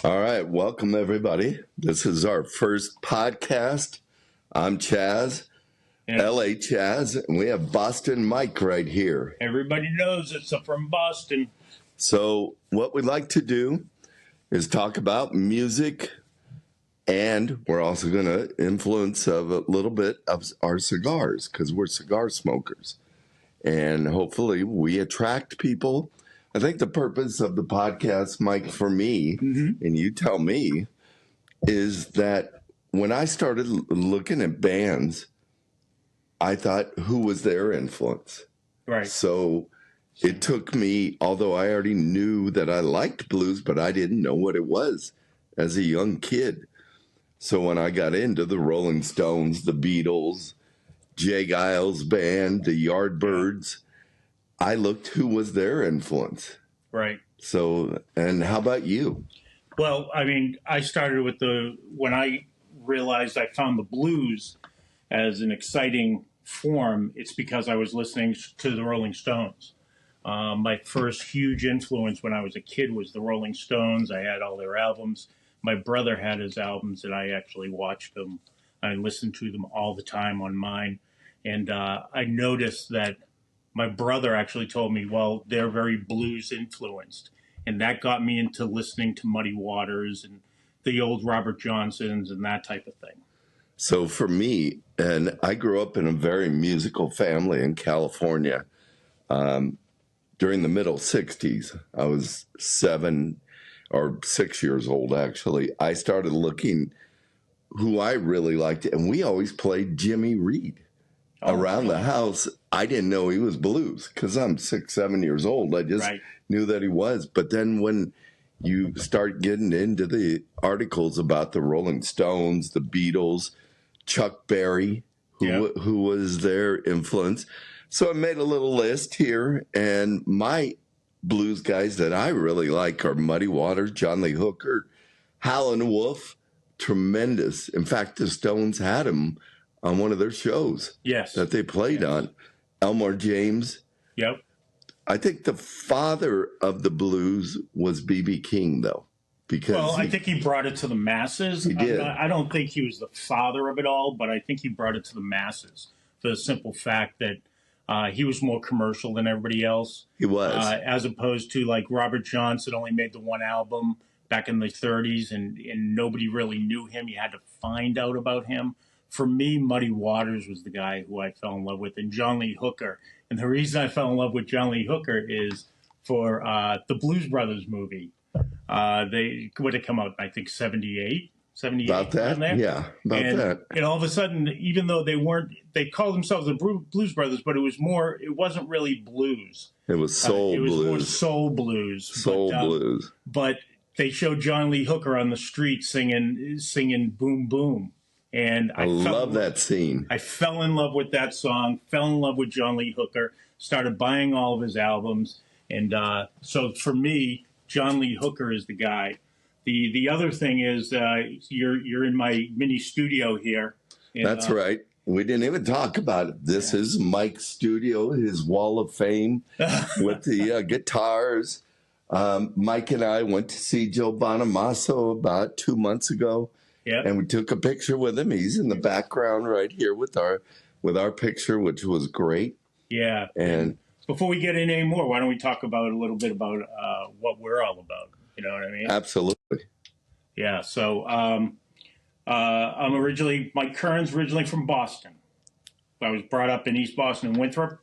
All right, welcome everybody. This is our first podcast. I'm Chaz, Yeah. LA Chaz, and we have Boston Mike right here. Everybody knows it's from Boston. So, what we'd like to do is talk about music, and we're also going to influence a little bit of our cigars because we're cigar smokers. And hopefully, we attract people. I think the purpose of the podcast, Mike, for me, and you tell me, is that when I started looking at bands, I thought, who was their influence? Right. So it took me, although I already knew that I liked blues, but I didn't know what it was as a young kid. So when I got into the Rolling Stones, the Beatles, Jay Giles Band, the Yardbirds, I looked who was their influence. Right. So, and how about you? Well, I mean, I started with when I realized I found the blues as an exciting form, it's because I was listening to the Rolling Stones. My first huge influence when I was a kid was the Rolling Stones. I had all their albums. My brother had his albums, and I actually watched them. I listened to them all the time on mine. And I noticed that my brother actually told me, well, they're very blues influenced. And that got me into listening to Muddy Waters and the old Robert Johnsons and that type of thing. So for me, and I grew up in a very musical family in California. During the middle 60s, I was 7 or 6 years old, actually. I started looking who I really liked, and we always played Jimmy Reed around the house. I didn't know he was blues because I'm 6, 7 years old. I just knew that he was. But then when you start getting into the articles about the Rolling Stones, the Beatles, Chuck Berry, who was their influence. So I made a little list here, and my blues guys that I really like are Muddy Waters, John Lee Hooker, Howlin' Wolf, tremendous. In fact, the Stones had him on one of their shows that they played on. Elmore James. Yep. I think the father of the blues was B.B. King, though. Because I think he brought it to the masses. He did. I don't think he was the father of it all, but I think he brought it to the masses for the simple fact that he was more commercial than everybody else. He was. As opposed to like Robert Johnson only made the one album back in the 30s and nobody really knew him. You had to find out about him. For me, Muddy Waters was the guy who I fell in love with, and John Lee Hooker. And the reason I fell in love with John Lee Hooker is for the Blues Brothers movie. They would have come out, I think, 78. About that? There. Yeah, about that. And all of a sudden, even though they called themselves the Blues Brothers, but it wasn't really blues. It was soul blues. It was more soul blues. Soul blues. But they showed John Lee Hooker on the street singing Boom Boom. And I love that scene. I fell in love with that song, fell in love with John Lee Hooker, started buying all of his albums. And so for me, John Lee Hooker is the guy. The other thing is you're in my mini studio here. And, that's right. We didn't even talk about it. This is Mike's studio, his wall of fame with the guitars. Mike and I went to see Joe Bonamassa about 2 months ago. Yeah. And we took a picture with him. He's in the background right here with our picture, which was great. Yeah. And before we get in any more, why don't we talk about a little bit about what we're all about? You know what I mean? Absolutely. Yeah. So Mike Kern's originally from Boston. I was brought up in East Boston in Winthrop.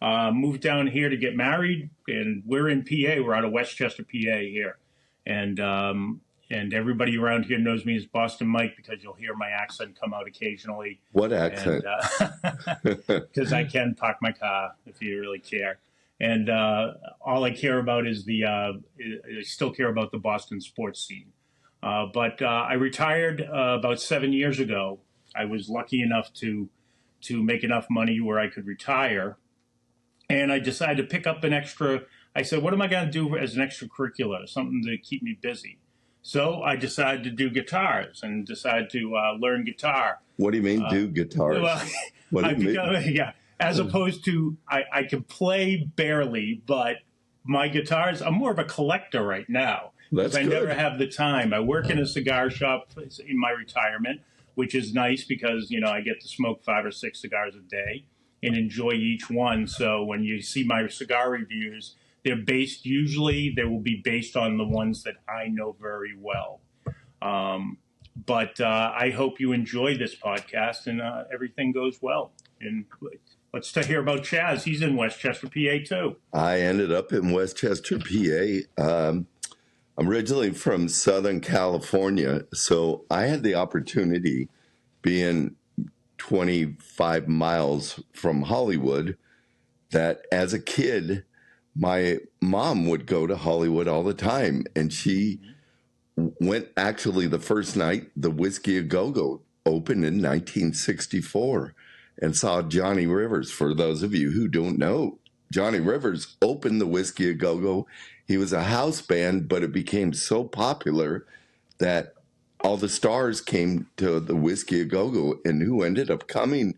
Moved down here to get married, and we're in PA. We're out of Westchester, PA here, and everybody around here knows me as Boston Mike because you'll hear my accent come out occasionally. What accent? Because I can park my car if you really care. And all I care about is I still care about the Boston sports scene. But I retired about 7 years ago. I was lucky enough to make enough money where I could retire. And I decided to pick up an extra. I said, what am I going to do as an extracurricular, something to keep me busy? So I decided to do guitars and decided to learn guitar. What do you mean do guitars? Well, what do you mean? As opposed to, I can play barely, but my guitars, I'm more of a collector right now. That's I never good. have the time. I work in a cigar shop in my retirement, which is nice because, I get to smoke 5 or 6 cigars a day and enjoy each one. So when you see my cigar reviews, they will be based on the ones that I know very well. But I hope you enjoy this podcast and everything goes well. And let's hear about Chaz. He's in Westchester, PA, too. I ended up in Westchester, PA. I'm originally from Southern California, so I had the opportunity, being 25 miles from Hollywood, that as a kid, my mom would go to Hollywood all the time. And she went, actually, the first night the Whiskey A Go-Go opened in 1964, and saw Johnny Rivers. For those of you who don't know, Johnny Rivers opened the Whiskey A Go-Go. He was a house band, but it became so popular that all the stars came to the Whiskey A Go-Go, and who ended up coming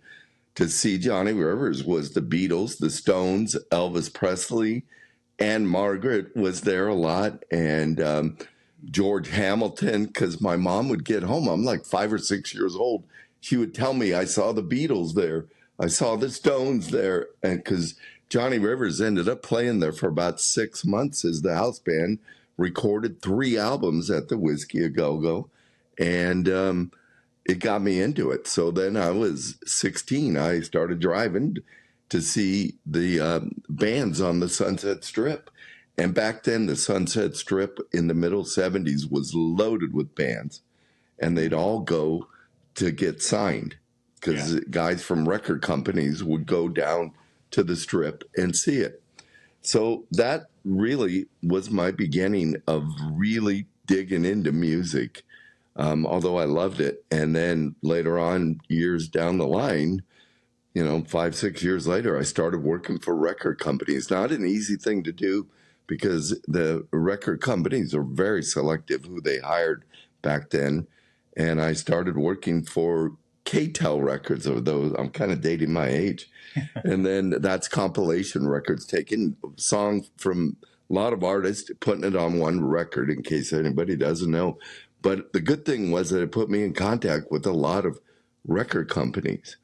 to see Johnny Rivers was the Beatles, the Stones, Elvis Presley, and Margaret was there a lot, and George Hamilton, because my mom would get home. I'm like 5 or 6 years old. She would tell me, I saw the Beatles there. I saw the Stones there. And because Johnny Rivers ended up playing there for about 6 months as the house band, recorded 3 albums at the Whiskey A Go-Go, and it got me into it. So then I was 16. I started driving to see the bands on the Sunset Strip. And back then, the Sunset Strip in the middle 70s was loaded with bands. And they'd all go to get signed, because guys from record companies would go down to the Strip and see it. So that really was my beginning of really digging into music, although I loved it. And then later on, years down the line, 5, 6 years later, I started working for record companies. Not an easy thing to do, because the record companies are very selective who they hired back then. And I started working for K-Tel Records, or those, I'm kind of dating my age. And then that's compilation records, taking songs from a lot of artists, putting it on one record, in case anybody doesn't know. But the good thing was that it put me in contact with a lot of record companies.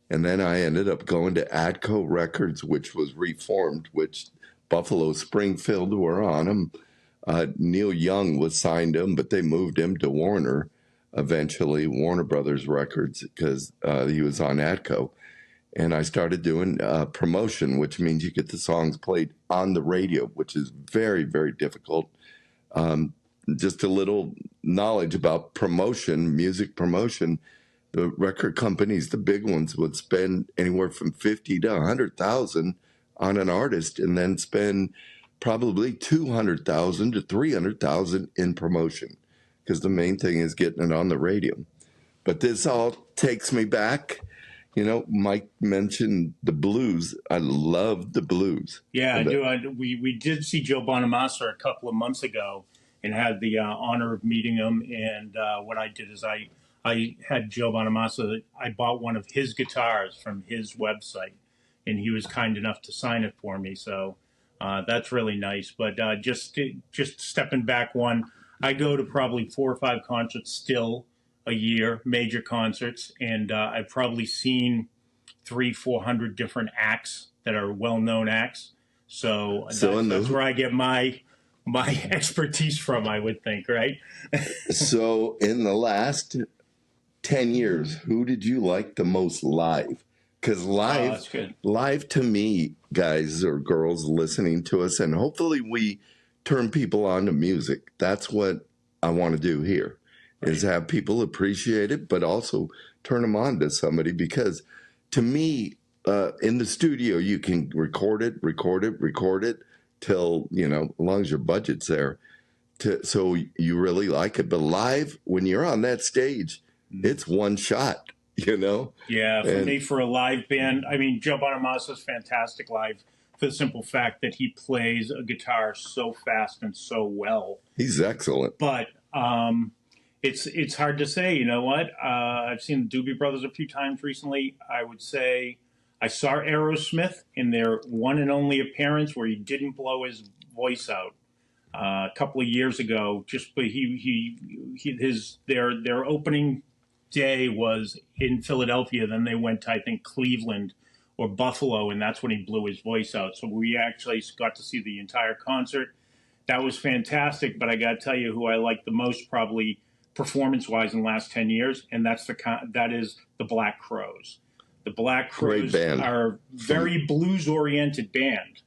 And then I ended up going to Atco Records, which was reformed, which Buffalo Springfield were on them. Neil Young was signed him, but they moved him to Warner eventually, Warner Brothers Records, because he was on Atco. And I started doing promotion, which means you get the songs played on the radio, which is very, very difficult. Just a little knowledge about promotion, music promotion. The record companies, the big ones, would spend anywhere from 50 to 100,000 on an artist, and then spend probably 200,000 to 300,000 in promotion, because the main thing is getting it on the radio. But this all takes me back. Mike mentioned the blues. I love the blues. Yeah, I do. We did see Joe Bonamassa a couple of months ago and had the honor of meeting him. And what I did is I had Joe Bonamassa, I bought one of his guitars from his website, and he was kind enough to sign it for me. So that's really nice. But just stepping back one, I go to probably 4 or 5 concerts still a year, major concerts, and I've probably seen 300-400 different acts that are well-known acts. So that's where I get my expertise from, I would think, right? So in the last 10 years, who did you like the most live? Because live to me, guys or girls listening to us, and hopefully we turn people on to music. That's what I want to do here. Right. Is have people appreciate it, but also turn them on to somebody. Because to me, in the studio, you can record it till, as long as your budget's there, so you really like it. But live, when you're on that stage, it's one shot, Yeah, for me, for a live band, I mean, Joe Bonamassa is fantastic live, for the simple fact that he plays a guitar so fast and so well. He's excellent. But it's hard to say. You know what? I've seen the Doobie Brothers a few times recently. I would say I saw Aerosmith in their one and only appearance where he didn't blow his voice out. a couple of years ago. Just but their opening day was in Philadelphia. Then they went to, I think, Cleveland or Buffalo, and that's when he blew his voice out. So we actually got to see the entire concert. That was fantastic. But I got to tell you, who I like the most, probably performance-wise, in the last 10 years, and that is the Black Crowes. The Black Crowes are very blues-oriented band,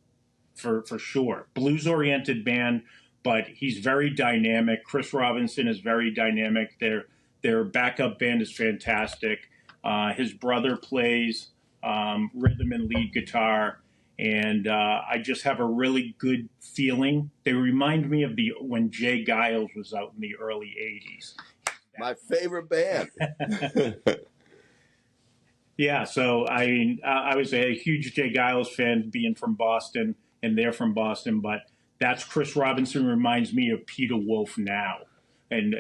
for sure. Blues-oriented band, but he's very dynamic. Chris Robinson is very dynamic. Their backup band is fantastic. His brother plays rhythm and lead guitar, and I just have a really good feeling. They remind me of when Jay Giles was out in the early 80s. My favorite band. Yeah, so I mean, I was a huge Jay Giles fan, being from Boston, and they're from Boston, but that's Chris Robinson reminds me of Peter Wolf now. And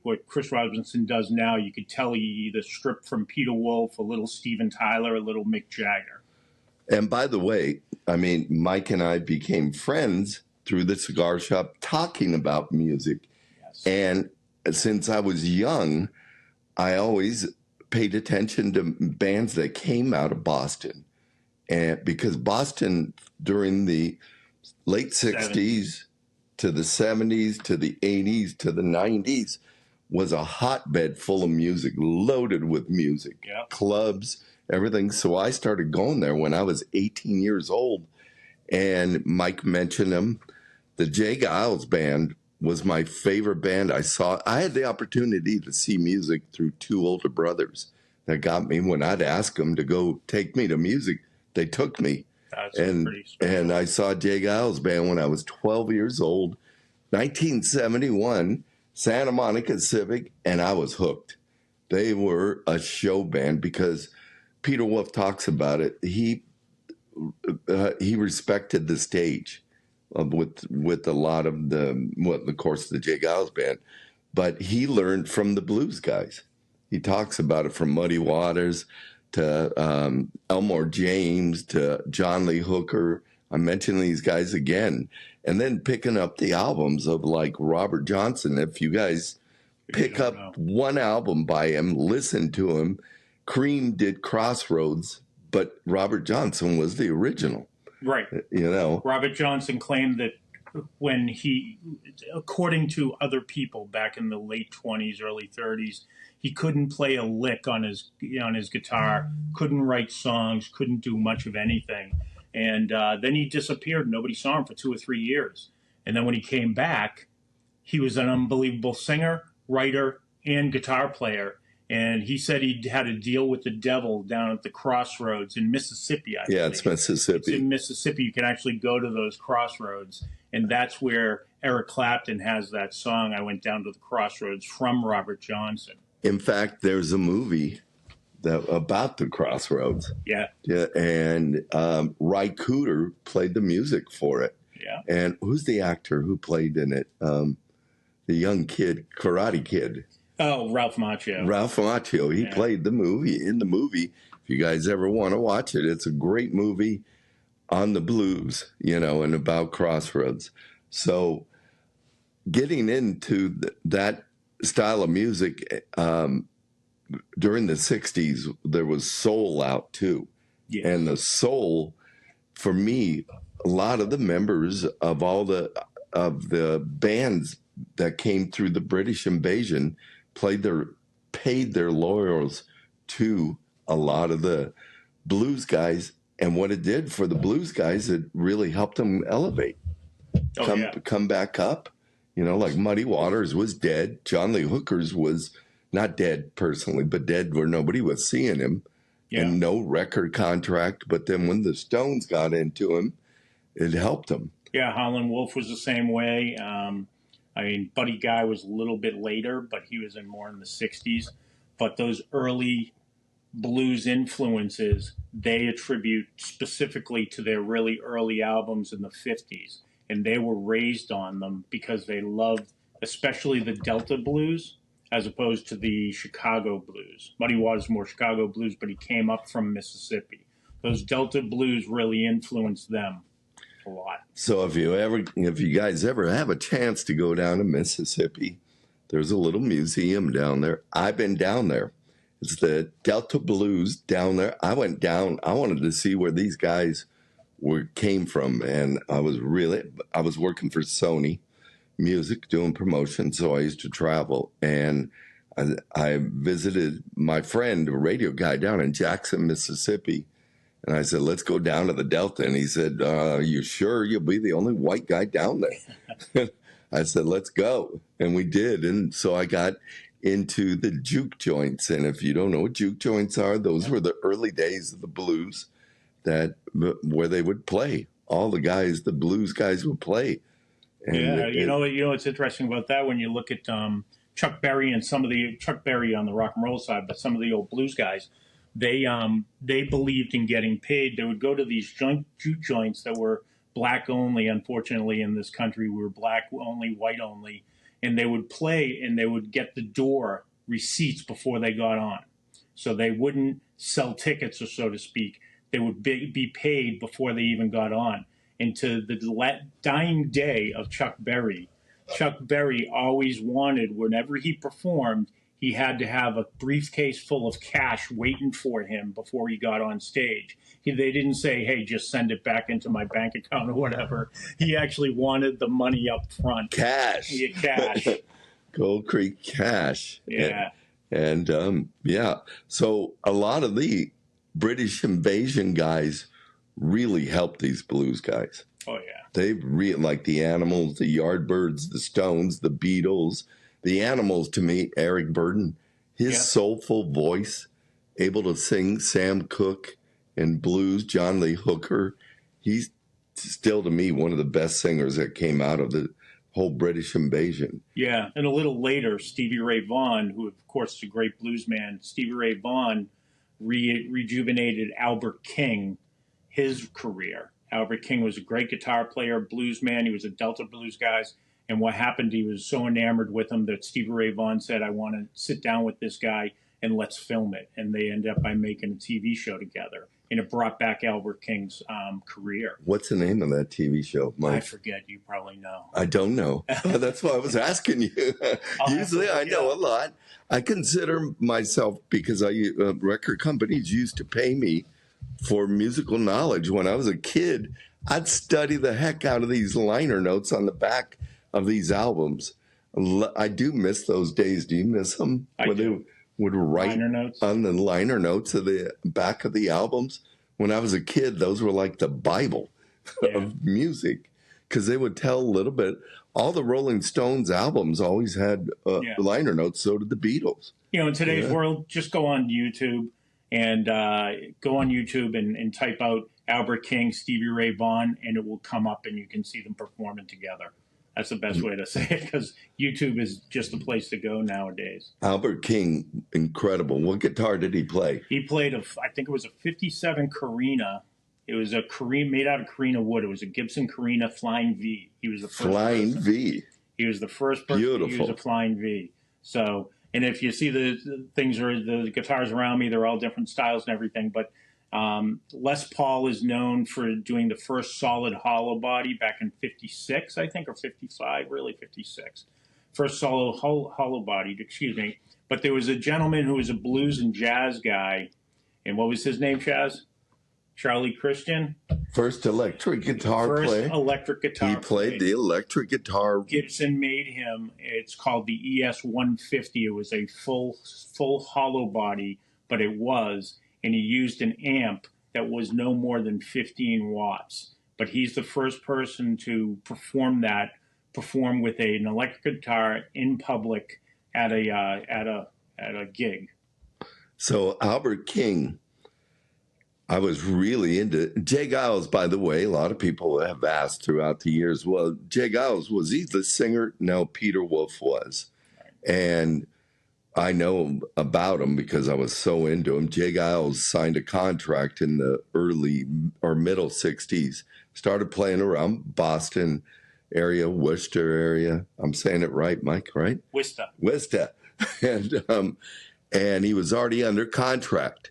what Chris Robinson does now, you could tell he either stripped from Peter Wolf, a little Steven Tyler, a little Mick Jagger. And by the way, I mean, Mike and I became friends through the cigar shop talking about music. Yes. And since I was young, I always paid attention to bands that came out of Boston. And because Boston during the late 60s to the 70s to the 80s to the 90s was a hotbed full of music, loaded with music, clubs, everything. So I started going there when I was 18 years old. And Mike mentioned them. The Jay Giles band was my favorite band I saw. I had the opportunity to see music through two older brothers that got me. When I'd ask them to go take me to music, they took me. That's pretty special. And I saw Jay Giles band when I was 12 years old, 1971, Santa Monica Civic, and I was hooked. They were a show band because Peter Wolf talks about it. He respected the stage with a lot of of course, the Jay Giles band, but he learned from the blues guys. He talks about it from Muddy Waters to Elmore James to John Lee Hooker. I'm mentioning these guys again. And then picking up the albums of like Robert Johnson. If you guys pick up one album by him, listen to him. Cream did Crossroads, but Robert Johnson was the original. Right. You know, Robert Johnson claimed that when he, according to other people back in the late 20s, early 30s, he couldn't play a lick on his guitar, couldn't write songs, couldn't do much of anything. And then he disappeared. Nobody saw him for 2 or 3 years. And then when he came back, he was an unbelievable singer, writer, and guitar player. And he said he had a deal with the devil down at the Crossroads in Mississippi. I believe. It's Mississippi. It's in Mississippi. You can actually go to those crossroads. And that's where Eric Clapton has that song, I Went Down to the Crossroads, from Robert Johnson. In fact, there's a movie about the Crossroads. Yeah. And Ry Cooder played the music for it. Yeah. And who's the actor who played in it? The young kid, Karate Kid. Oh, Ralph Macchio. Ralph Macchio. He played the movie. In the movie, if you guys ever want to watch it, it's a great movie on the blues, and about Crossroads. So getting into that style of music, during the 60s, there was soul out too. Yes. And the soul, for me, a lot of the members of all the bands that came through the British invasion paid their laurels to a lot of the blues guys. And what it did for the blues guys, it really helped them elevate, come back up. Like Muddy Waters was dead. John Lee Hooker's was not dead personally, but dead where nobody was seeing him, and no record contract. But then when the Stones got into him, it helped him. Yeah, Howlin' Wolf was the same way. Buddy Guy was a little bit later, but he was more in the 60s. But those early blues influences, they attribute specifically to their really early albums in the 50s. And they were raised on them because they loved especially the Delta blues as opposed to the Chicago blues. Muddy Waters more Chicago blues, but he came up from Mississippi. Those Delta blues really influenced them a lot. So if you guys ever have a chance to go down to Mississippi, there's a little museum down there. I've been down there. It's the Delta Blues down there. I went down. I wanted to see where these guys came from, and I was working for Sony Music doing promotion, so I used to travel, and I visited my friend, a radio guy down in Jackson, Mississippi. And I said, let's go down to the Delta. And he said, you sure you'll be the only white guy down there? I said, let's go. And we did. And so I got into the juke joints. And if you don't know what juke joints are, those were the early days of the blues where they would play. All the guys, the blues guys would play. And you know what's interesting about that when you look at Chuck Berry and Chuck Berry on the rock and roll side, but some of the old blues guys, they believed in getting paid. They would go to these juke joints that were black only. Unfortunately, in this country, we were black only, white only, and they would play and they would get the door receipts before they got on. So they wouldn't sell tickets, or so to speak. They would be paid before they even got on. And to the dying day of Chuck Berry always wanted, whenever he performed, he had to have a briefcase full of cash waiting for him before he got on stage. They didn't say, hey, just send it back into my bank account or whatever. He actually wanted the money up front. Cash. Yeah, cash. Gold Creek cash. Yeah. And so a lot of the British invasion guys really helped these blues guys. Oh, yeah. They like the Animals, the Yardbirds, the Stones, the Beatles. The Animals, to me, Eric Burden, his soulful voice, able to sing Sam Cooke and blues, John Lee Hooker. He's still, to me, one of the best singers that came out of the whole British invasion. Yeah, and a little later, Stevie Ray Vaughan, who, of course, is a great blues man, Stevie Ray Vaughan rejuvenated Albert King, his career. Albert King was a great guitar player, blues man. He was a Delta blues guy. And what happened, he was so enamored with him that Stevie Ray Vaughan said, I want to sit down with this guy and let's film it. And they ended up by making a TV show together. And it brought back Albert King's career. What's the name of that TV show, Mike? I forget. You probably know. I don't know. That's why I was asking you. Usually I know a lot. I consider myself, because record companies used to pay me for musical knowledge. When I was a kid, I'd study the heck out of these liner notes on the back of these albums. I do miss those days. Do you miss them? I do. They would write liner notes on the liner notes of the back of the albums. When I was a kid, those were like the Bible of music, because they would tell a little bit. All the Rolling Stones albums always had liner notes. So did the Beatles. In today's world, just go on YouTube and type out Albert King, Stevie Ray Vaughan, and it will come up and you can see them performing together. That's the best way to say it, because YouTube is just the place to go nowadays. Albert King, incredible. What guitar did he play? He played I think it was a 57 Carina. It was a Carina made out of Carina wood. It was a Gibson Carina Flying V. He was the first Flying person. V. He was the first person to use a Flying V. So, and if you see the guitars around me, they're all different styles and everything, but Les Paul is known for doing the first solid hollow body back in 56, I think, or 55, really 56. First hollow body, excuse me. But there was a gentleman who was a blues and jazz guy. And what was his name, Chaz? Charlie Christian? First electric guitar player. First electric guitar He played the electric guitar. Gibson made him. It's called the ES 150. It was a full hollow body, but it was. And he used an amp that was no more than 15 watts. But he's the first person to perform with an electric guitar in public at a gig. So Albert King, I was really into Jay Giles, by the way. A lot of people have asked throughout the years, well, Jay Giles, was he the singer? No, Peter Wolf was. And I know about him because I was so into him. Jay Giles signed a contract in the early or middle 60s. Started playing around Boston area, Worcester area. I'm saying it right, Mike, right? Worcester. And he was already under contract.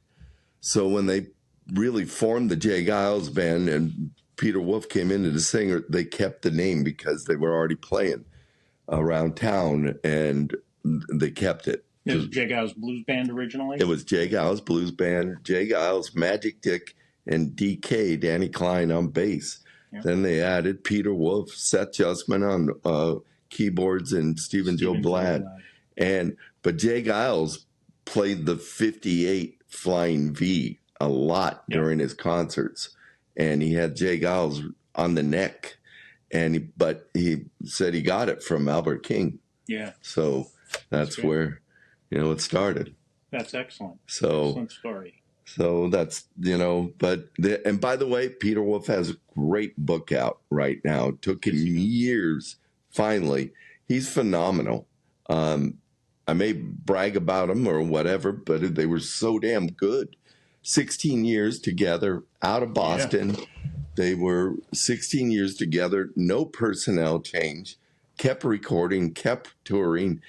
So when they really formed the Jay Giles band and Peter Wolf came in as a singer, they kept the name because they were already playing around town, and they kept it. It was Jay Giles Blues Band originally? It was Jay Giles Blues Band, Jay Giles, Magic Dick, and DK, Danny Klein on bass. Yeah. Then they added Peter Wolf, Seth Justman on keyboards, and Stephen Joe Blatt. But Jay Giles played the 58 Flying V a lot during his concerts, and he had Jay Giles on the neck, but he said he got it from Albert King. Yeah. So that's where it started. That's excellent. So excellent story. So that's and by the way, Peter Wolf has a great book out right now. It took him years. Finally, he's phenomenal. I may brag about him or whatever, but they were so damn good. 16 years together out of Boston. Yeah. They were 16 years together, no personnel change, kept recording, kept touring,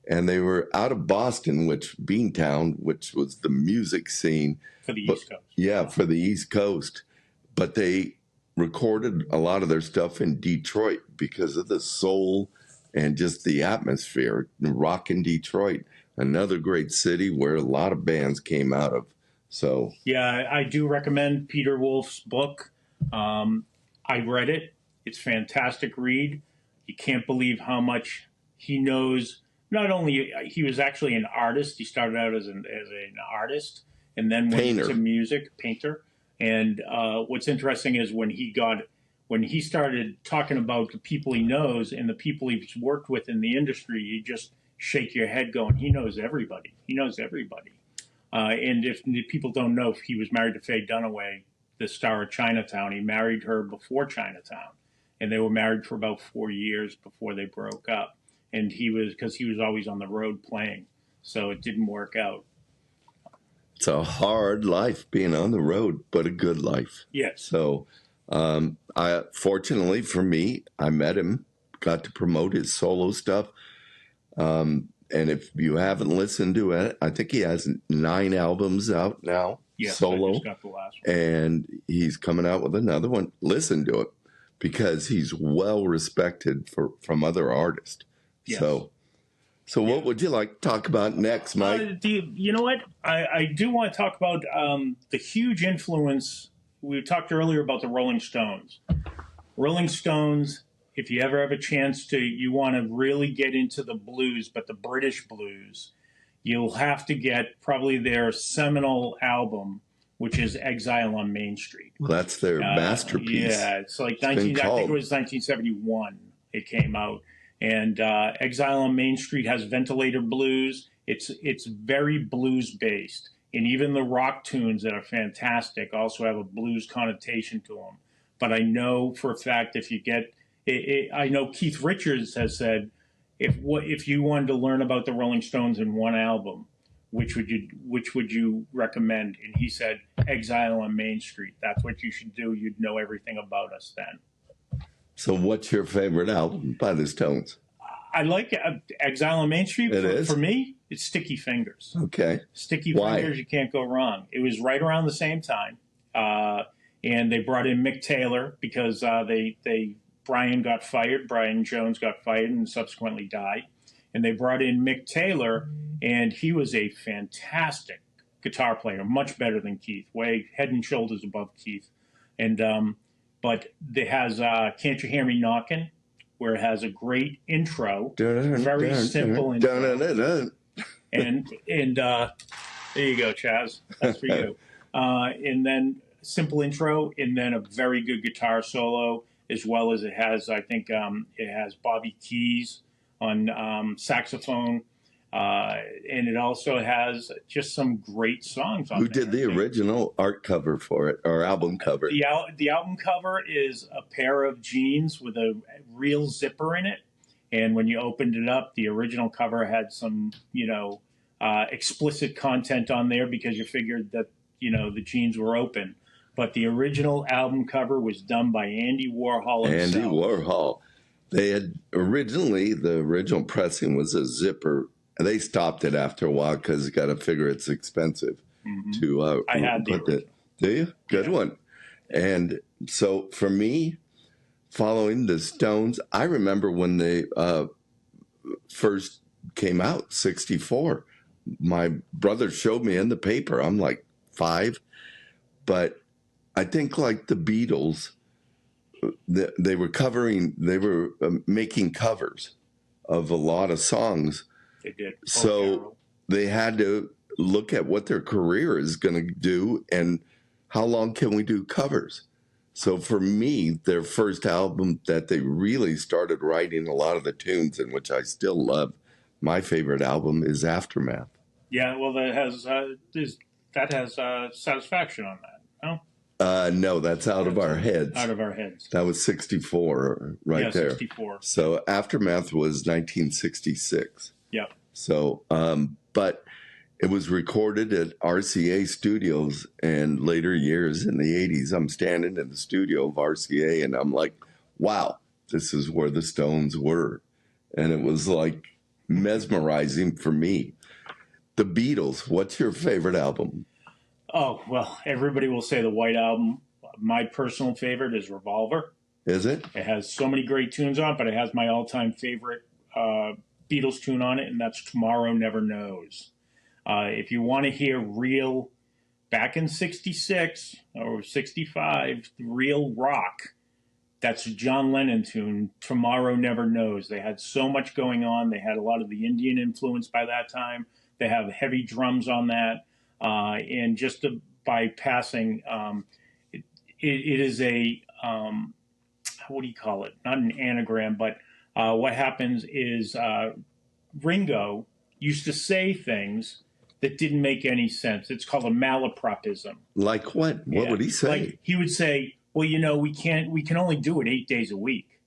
and they were out of Boston, Beantown, which was the music scene. For the East Coast. Yeah, for the East Coast. But they recorded a lot of their stuff in Detroit because of the soul and just the atmosphere. Rock in Detroit, another great city where a lot of bands came out of. So yeah, I do recommend Peter Wolf's book. I read it. It's a fantastic read. You can't believe how much he knows. Not only he was actually an artist. He started out as an artist and then went into music, painter. And what's interesting is when he started talking about the people he knows and the people he's worked with in the industry, you just shake your head going, he knows everybody. He knows everybody. And if people don't know, he was married to Faye Dunaway, the star of Chinatown. He married her before Chinatown. And they were married for about 4 years before they broke up. And because he was always on the road playing. So it didn't work out. It's a hard life being on the road, but a good life. Yes. So fortunately for me, I met him, got to promote his solo stuff. And if you haven't listened to it, I think he has 9 albums out now, solo. I just got the last one. And he's coming out with another one. Listen to it because he's well respected from other artists. Yes. So what would you like to talk about next, Mike? You know what? I do want to talk about the huge influence. We talked earlier about the Rolling Stones. Rolling Stones, if you ever have a chance you want to really get into the blues, but the British blues, you'll have to get probably their seminal album, which is Exile on Main Street. Well, that's their masterpiece. Yeah, it's like I think it was 1971 it came out. And Exile on Main Street has ventilator blues. It's very blues based, and even the rock tunes that are fantastic also have a blues connotation to them. But I know for a fact if you get, I know Keith Richards has said, if you wanted to learn about the Rolling Stones in one album, which would you recommend? And he said Exile on Main Street. That's what you should do. You'd know everything about us then. So what's your favorite album by the Stones? I like Exile on Main Street. For me, it's Sticky Fingers. Okay. Sticky Fingers, you can't go wrong. It was right around the same time. And they brought in Mick Taylor because Brian got fired. Brian Jones got fired and subsequently died. And they brought in Mick Taylor, and he was a fantastic guitar player, much better than Keith, way head and shoulders above Keith. And but it has Can't You Hear Me Knockin', where it has a great intro, very simple intro. And there you go, Chaz. That's for you. And then simple intro, and then a very good guitar solo, as well as it has, I think, it has Bobby Keys on saxophone. And it also has just some great songs on Who did the original art cover for it, or album cover? The album cover is a pair of jeans with a real zipper in it. And when you opened it up, the original cover had some, explicit content on there because you figured that, the jeans were open. But the original album cover was done by Andy Warhol himself. Andy Warhol. They had the original pressing was a zipper. They stopped it after a while because you got to figure it's expensive to I had put it. Do you? Good one. And So for me, following the Stones, I remember when they first came out, 64. My brother showed me in the paper. I'm like 5. But I think like the Beatles, they were making covers of a lot of songs. They did. So they had to look at what their career is going to do and how long can we do covers. So for me, their first album that they really started writing a lot of the tunes, in which I still love, my favorite album is Aftermath. Yeah, well, that has Satisfaction on that. No, No, that's Out of Our Heads. Out of Our Heads. That was 64 right there. 64. So Aftermath was 1966. Yeah. So, but it was recorded at RCA Studios, and later years in the 80s, I'm standing in the studio of RCA, and I'm like, wow, this is where the Stones were. And it was like mesmerizing for me. The Beatles, what's your favorite album? Oh, well, everybody will say the White Album. My personal favorite is Revolver. Is it? It has so many great tunes on it, but it has my all-time favorite Beatles tune on it, and that's Tomorrow Never Knows. If you want to hear real, back in 66 or 65, real rock, that's a John Lennon tune, Tomorrow Never Knows. They had so much going on. They had a lot of the Indian influence by that time. They have heavy drums on that. And just by passing, it is a, what do you call it? Not an anagram, but what happens is Ringo used to say things that didn't make any sense. It's called a malapropism. Like what? What would he say? Like he would say, well, we can only do it 8 days a week,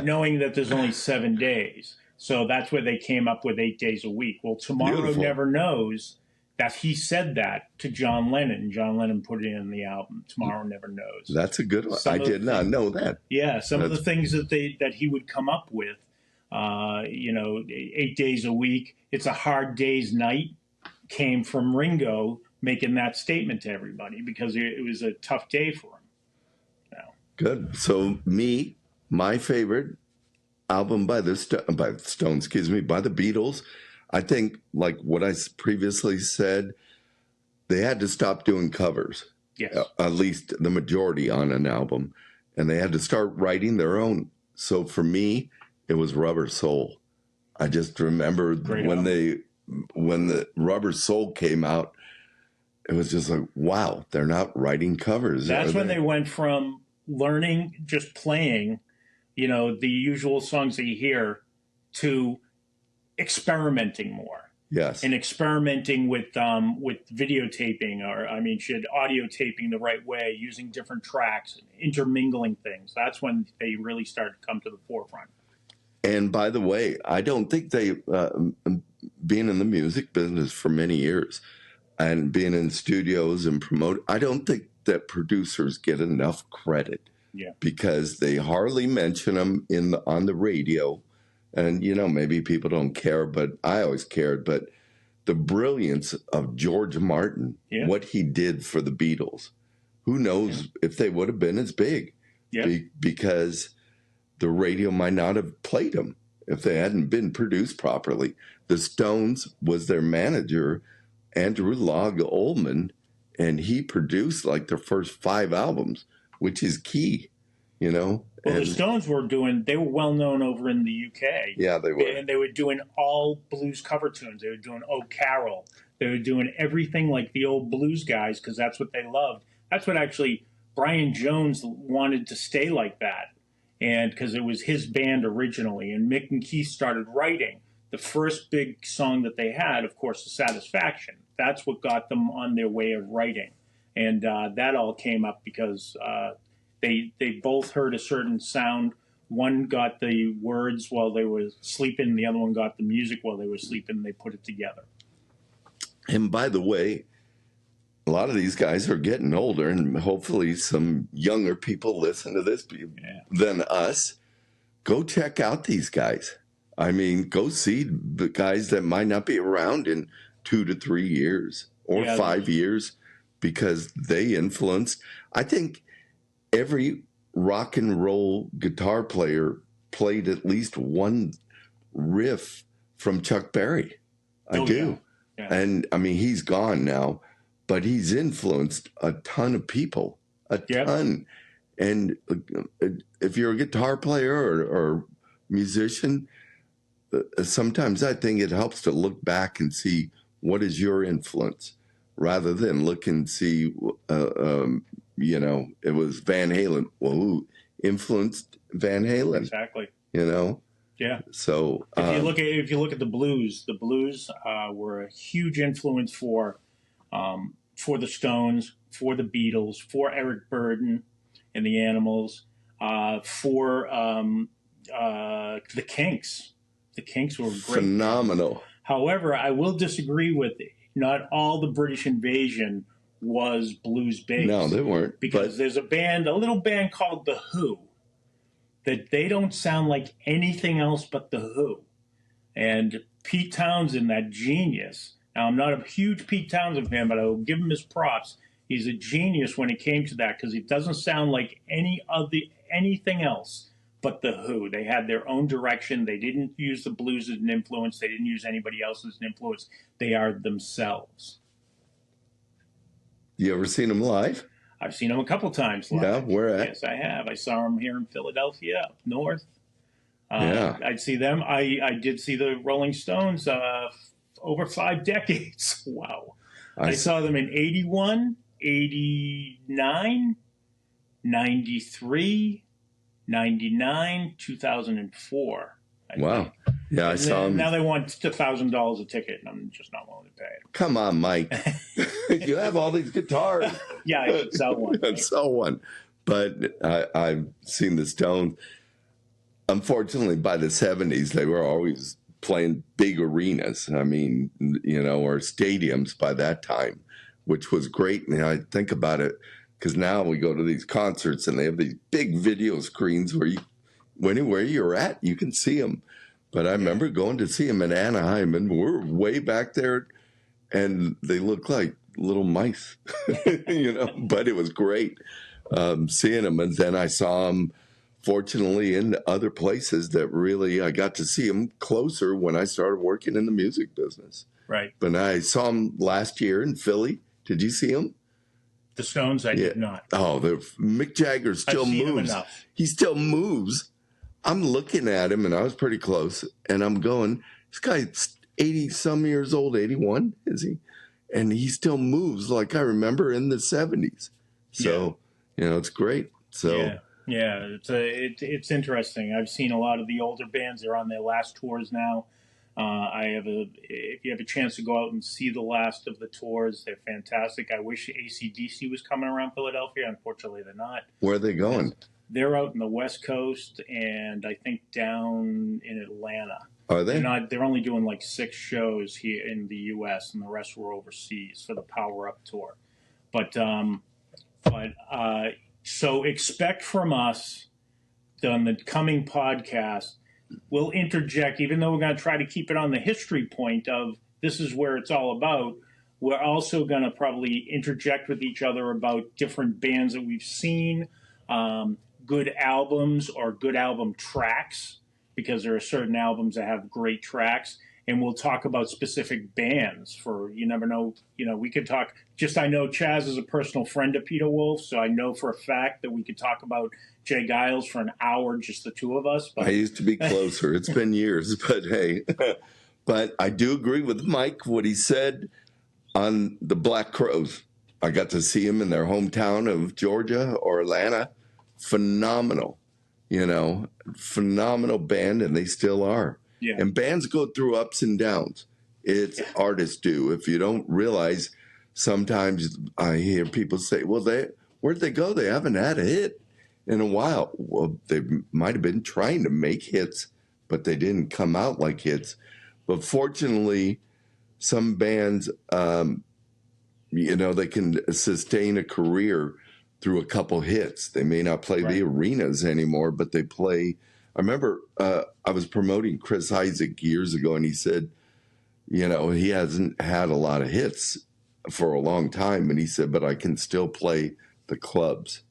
knowing that there's only 7 days. So that's where they came up with 8 days a week. Well, Tomorrow Beautiful. Never Knows, that he said that to John Lennon. John Lennon put it in the album, Tomorrow Never Knows. That's a good one. I did not know that. Yeah, some of the things that he would come up with, 8 days a week, it's a hard day's night, came from Ringo making that statement to everybody because it was a tough day for him. Good. So my favorite album by the Stones, by the Beatles, I think, like what I previously said, they had to stop doing covers. Yes. At least the majority on an album. And they had to start writing their own. So for me, it was Rubber Soul. I just remember when the Rubber Soul came out, it was just like, wow, they're not writing covers. That's when they went from learning, just playing, the usual songs that you hear, to experimenting more. Yes. And experimenting with videotaping, or audio taping the right way, using different tracks, intermingling things. That's when they really started to come to the forefront. And by the way, I don't think they, being in the music business for many years and being in studios and promote, I don't think that producers get enough credit. Yeah. Because they hardly mention them on the radio. And, maybe people don't care, but I always cared. But the brilliance of George Martin, what he did for the Beatles, who knows if they would have been as big. Yeah. Because the radio might not have played them if they hadn't been produced properly. The Stones was their manager, Andrew Loog Oldham, and he produced like their first 5 albums, which is key, Well, the Stones they were well known over in the UK. Yeah, they were. And they were doing all blues cover tunes. They were doing Oh Carol. They were doing everything like the old blues guys because that's what they loved. That's what actually Brian Jones wanted to stay like that. And because it was his band originally. And Mick and Keith started writing. The first big song that they had, of course, is Satisfaction. That's what got them on their way of writing. And that all came up because they both heard a certain sound. One got the words while they were sleeping. The other one got the music while they were sleeping. And they put it together. And by the way, a lot of these guys are getting older, and hopefully some younger people listen to this than us. Go check out these guys. Go see the guys that might not be around in 2 to 3 years or 5 years because they influenced. I think every rock and roll guitar player played at least one riff from Chuck Berry. I do. Yeah. Yeah. And I mean, he's gone now, but he's influenced a ton of people, a ton. And if you're a guitar player or musician, sometimes I think it helps to look back and see what is your influence rather than look and see, you know, it was Van Halen. Well, who influenced Van Halen? Exactly. You know? Yeah. So if you look at the blues were a huge influence for the Stones, for the Beatles, for Eric Burden and the Animals, for the Kinks. The Kinks were great. Phenomenal. However, I will disagree with it. Not all the British invasion was blues based. No, they weren't. Because there's a little band called The Who, that they don't sound like anything else but The Who. And Pete Townsend, that genius. Now, I'm not a huge Pete Townsend fan, but I will give him his props. He's a genius when it came to that because it doesn't sound like anything else but The Who. They had their own direction. They didn't use the blues as an influence. They didn't use anybody else as an influence. They are themselves. You ever seen them live? I've seen them a couple times live. Yeah, where at? Yes, I have. I saw them here in Philadelphia, up north. Yeah. I'd see them. I did see the Rolling Stones over 5 decades. Wow. I saw them in 81, 89, 93, 99, 2004. Wow. Yeah, I saw them. Now they want $1,000 a ticket, and I'm just not willing to pay it. Come on, Mike. You have all these guitars. Yeah, I could sell one. I'd sell one. But I've seen the Stones. Unfortunately, by the 70s, they were always playing big arenas. I mean, you know, or stadiums by that time, which was great. And I think about it because now we go to these concerts and they have these big video screens where anywhere you're at, you can see them. But I remember going to see them in Anaheim, and we're way back there, and they look like little mice, you know. But it was great seeing them, and then I saw them, fortunately, in other places that really I got to see them closer when I started working in the music business. Right. But I saw them last year in Philly. Did you see them? The Stones, I did not. Oh, Mick Jagger still moves. He still moves. I'm looking at him, and I was pretty close, and I'm going, this guy's 80-some years old, 81, is he? And he still moves like I remember in the 70s. So, you know, it's great. So yeah, it's interesting. I've seen a lot of the older bands. They're on their last tours now. If you have a chance to go out and see the last of the tours, they're fantastic. I wish AC/DC was coming around Philadelphia. Unfortunately, they're not. Where are they going? They're out in the West Coast, and I think down in Atlanta. Are they? They're only doing like 6 shows here in the U.S., and the rest were overseas for the Power Up tour. So expect from us on the coming podcast, we'll interject, even though we're going to try to keep it on the history point of this is where it's all about. We're also going to probably interject with each other about different bands that we've seen, good albums or good album tracks, because there are certain albums that have great tracks. And we'll talk about specific bands you never know. You know, we could talk, I know Chaz is a personal friend of Peter Wolf, so I know for a fact that we could talk about Jay Giles for an hour, just the two of us. But I used to be closer. It's been years, but hey. But I do agree with Mike, what he said on the Black Crowes. I got to see him in their hometown of Georgia or Atlanta. Phenomenal, you know, phenomenal band, and they still are. Yeah. And bands go through ups and downs. Artists do. If you don't realize, sometimes I hear people say, well, where'd they go? They haven't had a hit in a while. Well, they might have been trying to make hits, but they didn't come out like hits. But fortunately, some bands, you know, they can sustain a career through a couple hits. They may not play the arenas anymore, but they play. I remember I was promoting Chris Isaak years ago, and he said, you know, he hasn't had a lot of hits for a long time. And he said, but I can still play the clubs.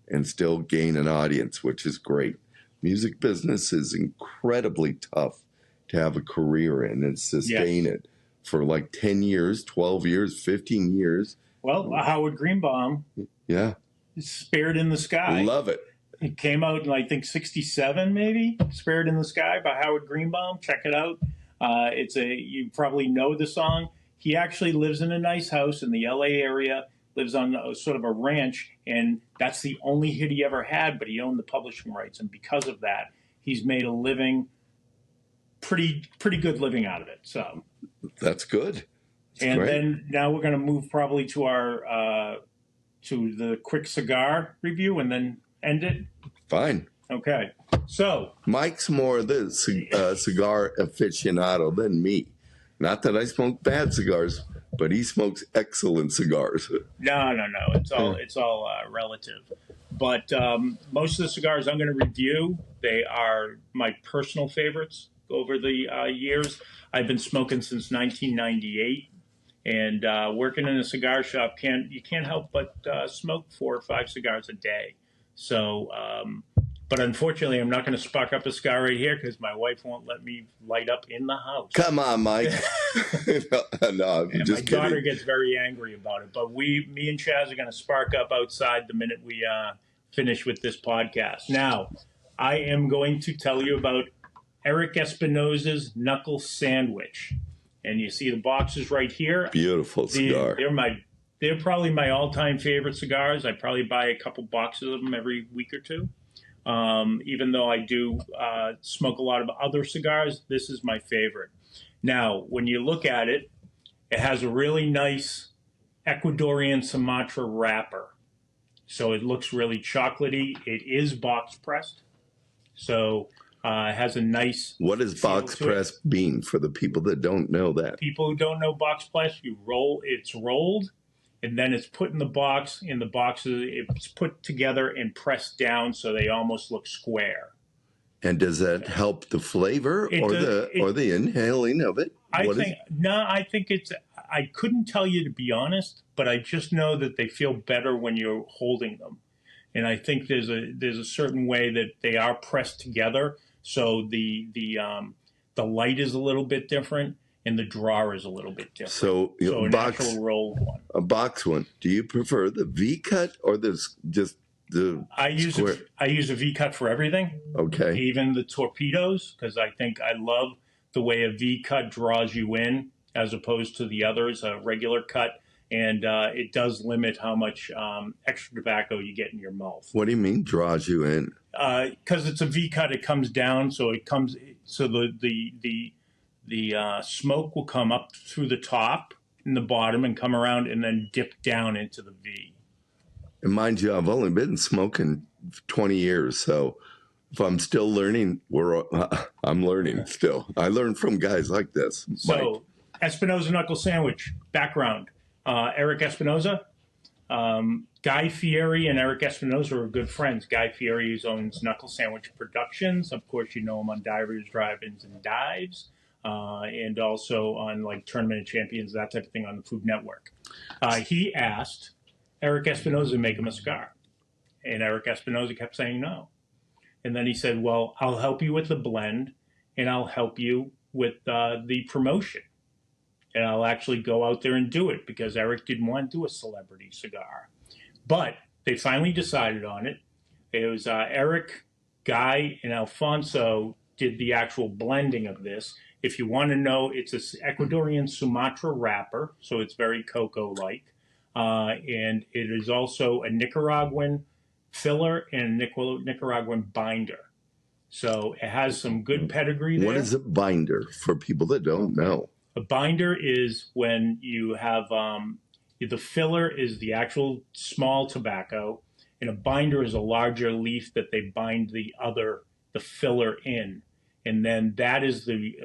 and still gain an audience, which is great. Music business is incredibly tough to have a career in and sustain it for like 10 years, 12 years, 15 years. Well, Howard Greenbaum, yeah, Spirit in the Sky. Love it. It came out in, I think, 67 maybe, Spirit in the Sky by Howard Greenbaum. Check it out. You probably know the song. He actually lives in a nice house in the LA area, lives on sort of a ranch, and that's the only hit he ever had, but he owned the publishing rights, and because of that, he's made a living, pretty good living out of it. So that's good. That's great. Then now we're going to move probably to our to the quick cigar review, and then end it. Fine. Okay. So Mike's more the cigar aficionado than me. Not that I smoke bad cigars, but he smokes excellent cigars. No. It's all relative. But most of the cigars I'm going to review, they are my personal favorites over the years. I've been smoking since 1998, and working in a cigar shop, you can't help but smoke 4 or 5 cigars a day. So, but unfortunately, I'm not going to spark up a cigar right here because my wife won't let me light up in the house. Come on, Mike. no, I'm just kidding. My daughter gets very angry about it. But me and Chaz are going to spark up outside the minute we finish with this podcast. Now, I am going to tell you about Eric Espinosa's Knuckle Sandwich. And you see the boxes right here. Beautiful cigar. They're probably my all-time favorite cigars. I probably buy a couple boxes of them every week or two. Even though I do smoke a lot of other cigars, this is my favorite. Now, when you look at it, it has a really nice Ecuadorian Sumatra wrapper. So it looks really chocolatey. It is box pressed. So it has a nice... What does box press mean for the people that don't know that? People who don't know box press, it's rolled, and then it's put in the box. In the boxes, it's put together and pressed down so they almost look square. And does that help the flavor or the inhaling of it? I think it's. I couldn't tell you, to be honest, but I just know that they feel better when you're holding them, and I think there's a certain way that they are pressed together, so the light is a little bit different. And the drawer is a little bit different. So an actual rolled one. A box one. Do you prefer the V cut or just the square? I use a V cut for everything. Okay. Even the torpedoes, because I love the way a V cut draws you in as opposed to the others, a regular cut. And it does limit how much extra tobacco you get in your mouth. What do you mean draws you in? Because it's a V cut, it comes down, so the smoke will come up through the top and the bottom and come around and then dip down into the V. And mind you, I've only been smoking 20 years, so if I'm still learning, I'm learning still. I learn from guys like this. So, Espinosa Knuckle Sandwich, background. Eric Espinosa, Guy Fieri and Eric Espinosa are good friends. Guy Fieri owns Knuckle Sandwich Productions. Of course, you know him on Divers, Drive-Ins, and Dives. And also on like Tournament of Champions, that type of thing on the Food Network. He asked Eric Espinosa to make him a cigar. And Eric Espinosa kept saying no. And then he said, well, I'll help you with the blend and I'll help you with the promotion. And I'll actually go out there and do it because Eric didn't want to do a celebrity cigar. But they finally decided on it. It was Eric, Guy, and Alfonso did the actual blending of this. If you want to know, it's an Ecuadorian Sumatra wrapper, so it's very cocoa-like. And it is also a Nicaraguan filler and a Nicaraguan binder. So it has some good pedigree there. What is a binder for people that don't know? A binder is when you have the filler is the actual small tobacco, and a binder is a larger leaf that they bind the filler in. And then that is a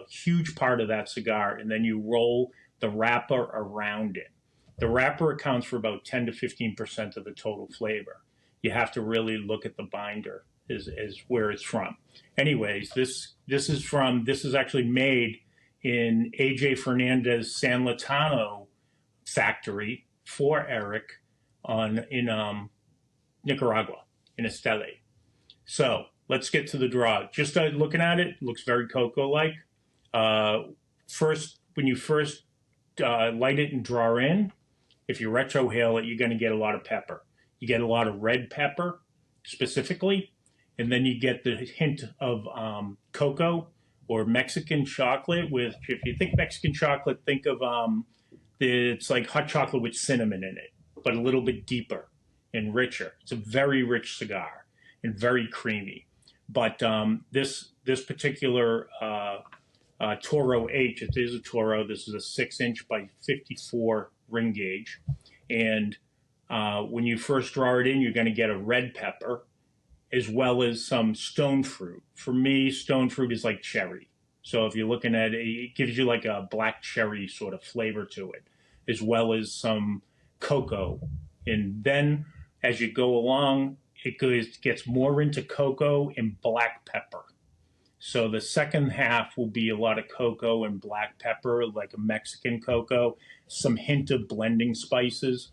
huge part of that cigar. And then you roll the wrapper around it. The wrapper accounts for about 10 to 15% of the total flavor. You have to really look at the binder is where it's from. Anyways, this is actually made in AJ Fernandez San Latano factory for Eric in Nicaragua, in Esteli. So let's get to the draw. Just looking at it, looks very cocoa-like. First, when you first light it and draw in, if you retrohale it, you're going to get a lot of pepper. You get a lot of red pepper specifically, and then you get the hint of cocoa or Mexican chocolate. With, if you think Mexican chocolate, think of it's like hot chocolate with cinnamon in it, but a little bit deeper and richer. It's a very rich cigar and very creamy. But this particular Toro H, it is a Toro. This is a 6-inch by 54 ring gauge. And when you first draw it in, you're going to get a red pepper as well as some stone fruit. For me, stone fruit is like cherry. So if you're looking at it, it gives you like a black cherry sort of flavor to it, as well as some cocoa. And then as you go along, it gets more into cocoa and black pepper. So the second half will be a lot of cocoa and black pepper, like a Mexican cocoa, some hint of blending spices.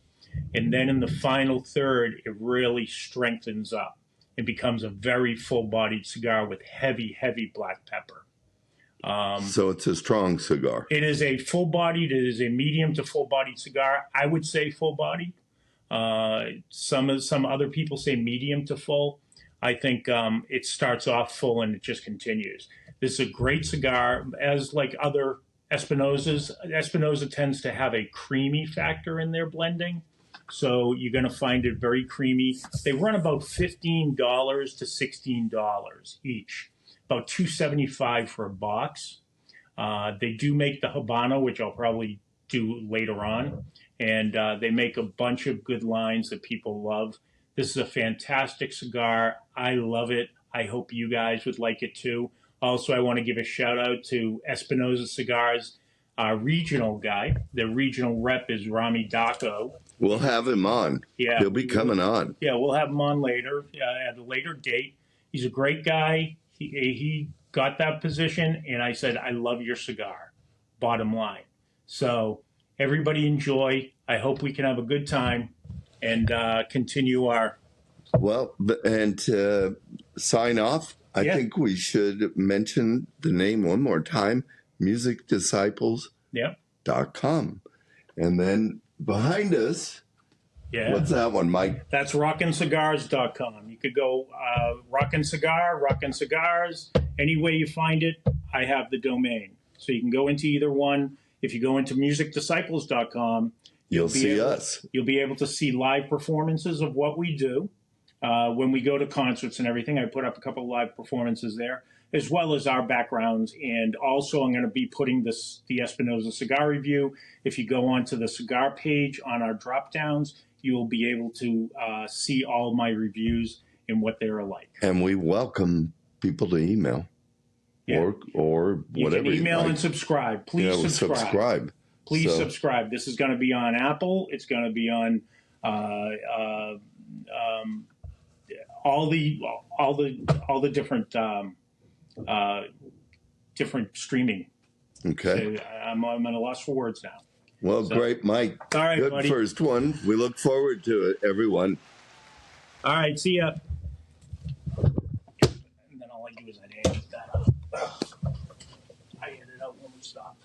And then in the final third, it really strengthens up. It becomes a very full-bodied cigar with heavy, heavy black pepper. So it's a strong cigar. It is a full-bodied, it is a medium to full-bodied cigar. I would say full-bodied. Some other people say medium to full. I think it starts off full and it just continues. This is a great cigar. As like other Espinosas, Espinosa tends to have a creamy factor in their blending. So you're going to find it very creamy. They run about $15 to $16 each, about $2.75 for a box. They do make the Habano, which I'll probably do later on. And they make a bunch of good lines that people love. This is a fantastic cigar. I love it. I hope you guys would like it too. Also, I want to give a shout out to Espinosa Cigars, our regional guy. The regional rep is Rami Daco. We'll have him on. Yeah, he'll be coming on. Yeah, we'll have him on later at a later date. He's a great guy. He got that position, and I said, I love your cigar, bottom line. So everybody enjoy. I hope we can have a good time and continue our... Well, and to sign off, I think we should mention the name one more time, musicdisciples.com. And then behind us, what's that one, Mike? That's RocknCigars.com. You could go RocknCigar, RocknCigars, any way you find it, I have the domain. So you can go into either one. If you go into musicdisciples.com, you'll see us. You'll be able to see live performances of what we do. When we go to concerts and everything, I put up a couple of live performances there, as well as our backgrounds. And also I'm going to be putting the Espinosa Cigar Review. If you go onto the cigar page on our drop-downs, you will be able to see all my reviews and what they're like. And we welcome people to email or whatever. You can email and subscribe. Please subscribe. Please subscribe. This is going to be on Apple. It's going to be on all the different streaming. Okay. So I'm at a loss for words now. Well, great, Mike. All right, good buddy. First one. We look forward to it, everyone. All right, see ya. And then all I do is I edit that up. I edit out when we stop.